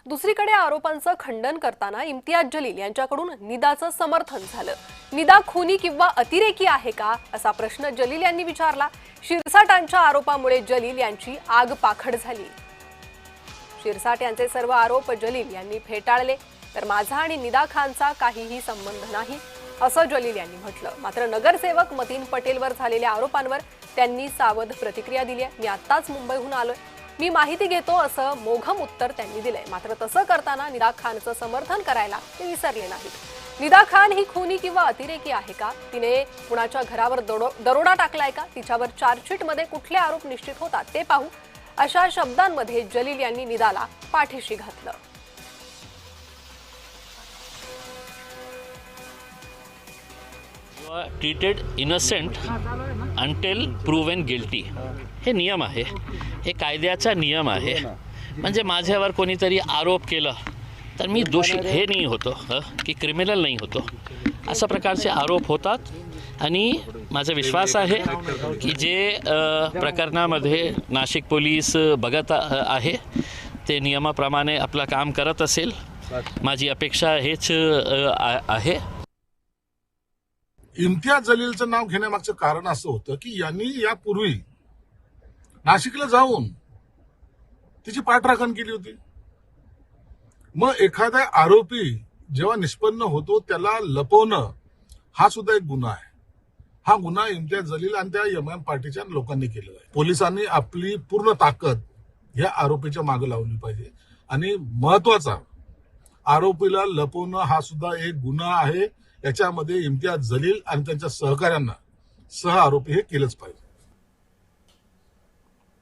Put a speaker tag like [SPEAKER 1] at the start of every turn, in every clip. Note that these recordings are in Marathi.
[SPEAKER 1] दुसरीकडे आरोपांचं खंडन करताना इम्तियाज जलील यांच्याकडून निदाचं समर्थन झालं। निदा खुनी किंवा अतिरेकी आहे का असा प्रश्न जलील यांनी विचारला। शिरसाटांच्या आरोपामुळे जलील यांची आगपाखड झाली। शिरसाट यांचे सर्व आरोप जलील यांनी फेटाळले, तर माझा आणि निदा खानचा काहीही संबंध नाही असं जलील यांनी म्हटलं। मात्र नगरसेवक मतीन पटेलवर झालेल्या आरोपांवर त्यांनी सावध प्रतिक्रिया दिली आहे। मी आत्ताच मुंबईहून आलोय, मी माहिती घेतो असं मोघम उत्तर त्यांनी दिलंय। मात्र तसं करताना निदा खानचं समर्थन करायला ते विसरले नाहीत। निदा खान ही खुनी किंवा अतिरेकी आहे का? तिने कुणाच्या घरावर दरोडा टाकलाय का? तिच्यावर चार्जशीटमध्ये कुठले आरोप निश्चित होतात ते पाहू, अशा शब्दांमध्ये जलील यांनी निदाला पाठीशी घातलं।
[SPEAKER 2] Treated innocent until proven guilty हे नियम आहे, हे कायद्याचा नियम आहे। म्हणजे माझ्यावर कोणीतरी आरोप केला तर मी दोषी हे नाही होतो की क्रिमिनल नाही होतो, अशा प्रकारचे आरोप होतात। आणि माझा विश्वास आहे की जे प्रकरणामध्ये नाशिक पोलीस बघत आहे ते नियमाप्रमाणे आपलं काम करत असेल। माझी अपेक्षा हेच आहे।
[SPEAKER 3] इम्तियाज जलीलचं नाव घेण्यामागचं कारण असं होतं की यांनी यापूर्वी नाशिकला जाऊन तिची पाठराखण केली होती। मग एखादा आरोपी जेव्हा निष्पन्न होतो त्याला लपवणं हा सुद्धा एक गुन्हा आहे। हा गुन्हा इम्तियाज जलील आणि त्या एमआयएम पार्टीच्या लोकांनी केलेला आहे। पोलिसांनी आपली पूर्ण ताकद या आरोपीच्या मागे लावली पाहिजे। आणि महत्वाचा, आरोपीला लपवणं हा सुद्धा एक गुन्हा आहे। याच्यामध्ये इम्तियाज जलील आणि त्यांच्या सहकाऱ्यांना सह आरोपी हे केलंच पाहिजे।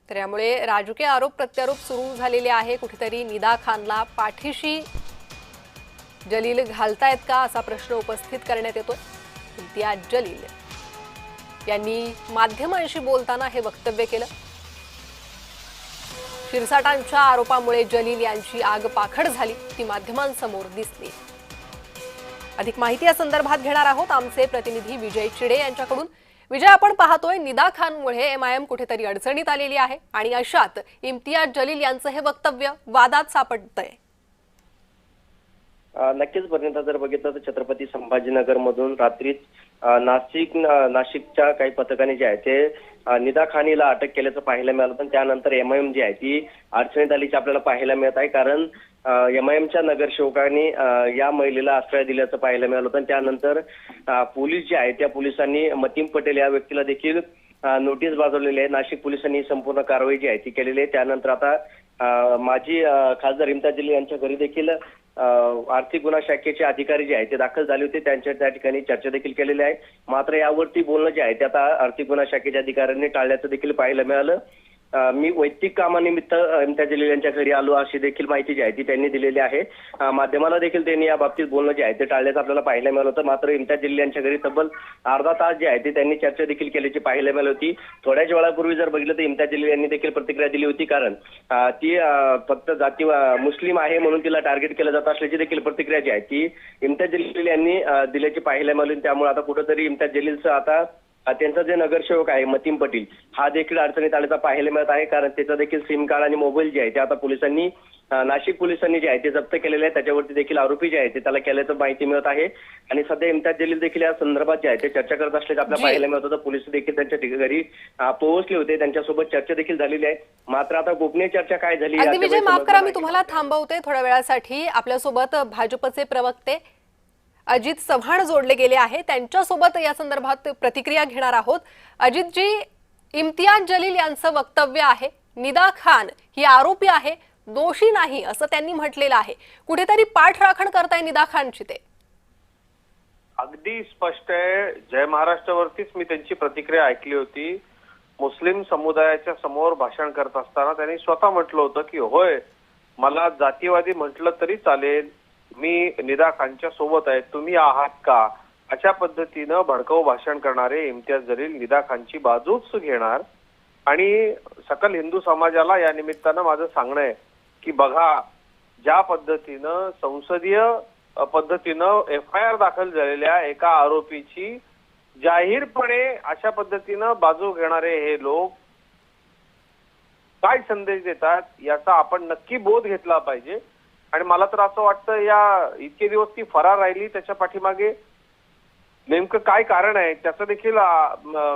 [SPEAKER 1] तर यामुळे राजकीय आरोप प्रत्यारोप सुरू झालेले आहे। कुठेतरी निदा खानला पाठीशी जलील घालतायत का असा प्रश्न उपस्थित करण्यात येतोय। इम्तियाज जलील यांनी माध्यमांशी बोलताना हे वक्तव्य केलं। शिरसाटांच्या आरोपामुळे जलील यांची आगपाखड झाली, ती माध्यमांसमोर दिसली। अधिक माहिती या संदर्भात घेणार आहोत आमचे प्रतिनिधी विजय चिडे यांच्याकडून। विजय, आपण पाहतोय निदा खानमुळे एमआयएम कुठेतरी अडचणीत आलेली आहे आणि अशात इम्तियाज जलील यांचं हे वक्तव्य वादात सापडतंय।
[SPEAKER 4] नक्कीच परिणिता, जर बघितलं तर छत्रपती संभाजीनगर मधून रात्रीच नाशिकच्या काही पथकाने जे आहे ते निदा खानीला अटक केल्याचं पाहायला मिळालं। पण त्यानंतर एमआयएम जी आहे ती अडचणीत आल्याची आपल्याला पाहायला मिळत आहे। कारण एमआयएमच्या नगरसेवकांनी या महिलेला आश्रय दिल्याचं पाहायला मिळालं होतं। त्यानंतर पोलीस जे आहे त्या पोलिसांनी मतीन पटेल या व्यक्तीला देखील नोटीस बजावलेली आहे। नाशिक पोलिसांनी संपूर्ण कारवाई जी आहे ती केलेली आहे। त्यानंतर आता माजी खासदार इम्तियाज जलील यांच्या घरी देखील आर्थिक गुन्हा शाखेचे अधिकारी जे आहेत ते दाखल झाले होते। त्यांच्या त्या ठिकाणी चर्चा देखील केलेली आहे। मात्र यावरती बोलणं जे आहे ते आता आर्थिक गुन्हा शाखेच्या अधिकाऱ्यांनी टाळल्याचं देखील पाहायला मिळालं। मी वैयक्तिक कामानिमित्त इम्तियाज जलील यांच्या घरी आलो अशी देखील माहिती जी आहे ती त्यांनी दिलेली आहे। माध्यमाला देखील त्यांनी या बाबतीत बोलणं जे आहे ते टाळल्याचं आपल्याला पाहायला मिळालं होतं। मात्र इम्तियाज जलील यांच्या घरी तब्बल अर्धा तास जे आहे ते त्यांनी चर्चा देखील केल्याची पाहायला मिळाली होती। थोड्याच वेळापूर्वी जर बघितलं तर इम्तियाज जलील यांनी देखील प्रतिक्रिया दिली होती। कारण ती फक्त जाती मुस्लिम आहे म्हणून तिला टार्गेट केलं जात असल्याची देखील प्रतिक्रिया जी आहे ती इम्तियाज जलील यांनी दिल्याची पाहायला मिळाली। त्यामुळे आता कुठेतरी इम्तियाज जलीलचं आता त्यांचा जे नगरसेवक आहे मतीन पटेल हा देखील अडचणीत आल्याचा पाहायला मिळत आहे। कारण त्याचा देखील सिम कार्ड आणि मोबाईल जे आहे ते आता पोलिसांनी नाशिक पोलिसांनी जे आहे ते जप्त केलेले आहे। त्याच्यावरती देखील आरोपी जे आहे ते त्याला केल्याचं माहिती मिळत आहे। आणि सध्या इम्तियाज जलील देखील या संदर्भात जे आहे ते चर्चा करत असल्याचं आपल्याला पाहायला मिळत होतं। पोलीस देखील त्यांच्या घरी पोहोचले होते, त्यांच्यासोबत चर्चा देखील झालेली आहे। मात्र आता गोपनीय चर्चा काय झाली
[SPEAKER 1] अगदी विजय, माफ करा मी तुम्हाला थांबवते थोड्या वेळासाठी। आपल्यासोबत भाजपचे प्रवक्ते अजित चव्हाण जोडले गेले आहे, त्यांच्यासोबत या संदर्भात प्रतिक्रिया घेणार आहोत। अजितजी, इम्तियाज जलील यांचं वक्तव्य आहे निदा खान ही आरोपी आहे, दोषी नाही असं त्यांनी म्हटलेलं आहे। कुठेतरी पाठराखण करताय निदा खानची ते?
[SPEAKER 5] अगदी स्पष्ट आहे। जय महाराष्ट्रावरतीच मी त्यांची प्रतिक्रिया ऐकली होती। मुस्लिम समुदायाच्या समोर भाषण करत असताना त्यांनी स्वतः म्हटलं होतं की होय, मला जातीवादी म्हटलं तरी चालेल, मी निदा खानच्या सोबत आहे, तुम्ही आहात का? अशा पद्धतीनं भडकाऊ भाषण करणारे इम्तियाज जलील निदा खानची बाजूच घेणार। आणि सकल हिंदू समाजाला या निमित्तानं माझं सांगणं आहे की बघा, ज्या पद्धतीनं संसदीय पद्धतीनं FIR दाखल झालेल्या एका आरोपीची जाहीरपणे अशा पद्धतीनं बाजू घेणारे हे लोक काय संदेश देतात याचा आपण नक्की बोध घेतला पाहिजे। आणि मला तर असं वाटतं या इतके दिवस ती फरार राहिली त्याच्या पाठीमागे नेमकं काय कारण आहे त्याचं देखील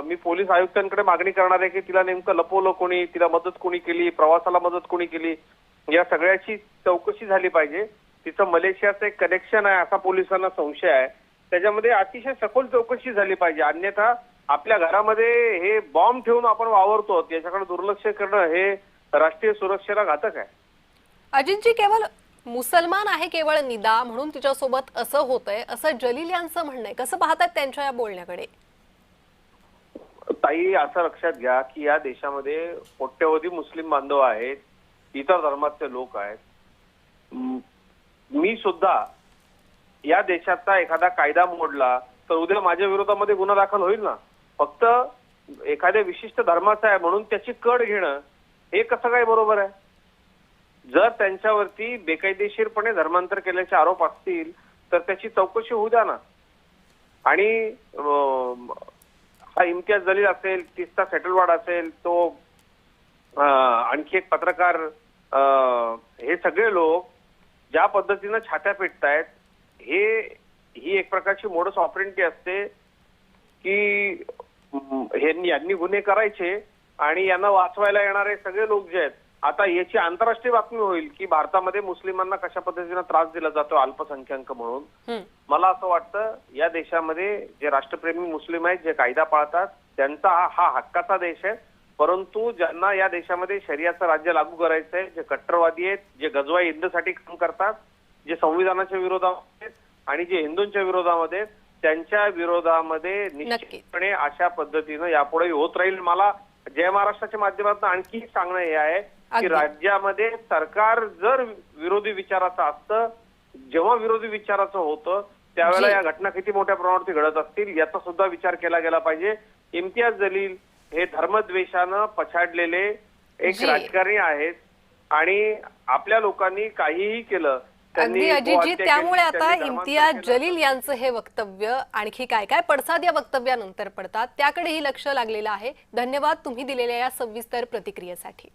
[SPEAKER 5] मी पोलीस आयुक्तांकडे मागणी करणार आहे की तिला नेमकं लपवलं कोणी, तिला मदत कोणी केली, प्रवासाला मदत कोणी केली, या सगळ्याची चौकशी झाली पाहिजे. तिचं मलेशियाचं एक कनेक्शन आहे असा पोलिसांना संशय आहे, त्याच्यामध्ये अतिशय सखोल चौकशी झाली पाहिजे. अन्यथा आपल्या घरामध्ये हे बॉम्ब ठेवून आपण वावरतो याच्याकडे दुर्लक्ष करणं हे राष्ट्रीय सुरक्षेला घातक आहे.
[SPEAKER 1] अजितजी, केवळ मुसलमान आहे केवळ निदा म्हणून तिच्यासोबत असं होतंय असं जलील यांचं म्हणणं आहे. कसं पाहतात त्यांच्या या बोलण्याकडे?
[SPEAKER 5] ताई, असं लक्षात घ्या की या देशामध्ये कोट्यवधी मुस्लिम बांधव आहेत, इतर धर्माचे लोक आहेत. मी सुद्धा या देशाचा एखादा कायदा मोडला तर उद्या माझ्या विरोधामध्ये गुन्हा दाखल होईल ना. फक्त एखाद्या विशिष्ट धर्माचा आहे म्हणून त्याची कड घेणं हे कसं काय बरोबर आहे? जर त्यांच्यावरती बेकायदेशीरपणे धर्मांतर केल्याचे आरोप असतील तर त्याची चौकशी होऊ द्या ना. आणि हा इम्तियाज जलील असेल, तिस्ता सेटलवाड असेल, तो आणखी एक पत्रकार, हे सगळे लोक ज्या पद्धतीनं छात्या पेटतायत ही एक प्रकारची मोडस ऑपरेंटी असते की यांनी गुन्हे करायचे आणि यांना वाचवायला येणारे सगळे लोक जे आहेत. आता याची आंतरराष्ट्रीय बातमी होईल की भारतामध्ये मुस्लिमांना कशा पद्धतीने त्रास दिला जातो अल्पसंख्याक म्हणून. मला असं वाटतं या देशामध्ये जे राष्ट्रप्रेमी मुस्लिम आहेत, जे कायदा पाळतात, त्यांचा हा हक्काचा देश आहे. परंतु ज्यांना या देशामध्ये शरियाचं राज्य लागू करायचंय, जे कट्टरवादी आहेत, जे गजवाई हिंदसाठी काम करतात, जे संविधानाच्या विरोधामध्ये आणि जे हिंदूंच्या विरोधामध्ये, त्यांच्या विरोधामध्ये निश्चितपणे अशा पद्धतीनं यापुढे होत राहील. मला जय महाराष्ट्राच्या माध्यमातून आणखी सांगणं हे आहे की राज्यामध्ये सरकार जर विरोधी विचाराचं असतं, जेव्हा विरोधी विचाराचं होतं त्यावेळेला या घटना किती मोठ्या प्रमाणावरती घडत असतील याचा सुद्धा विचार केला गेला पाहिजे. इम्तियाज जलील हे धर्मद्वेषानं पछाडलेले एक राजकारणी आहेत आणि आपल्या लोकांनी काहीही केलं.
[SPEAKER 1] अगदी अजितजी, त्यामुळे आता इम्तियाज जलील यांचं हे वक्तव्य आणखी काय काय पडसाद या वक्तव्यानंतर पडतात त्याकडेही लक्ष लागलेलं आहे. धन्यवाद तुम्ही दिलेल्या या सविस्तर प्रतिक्रियेसाठी.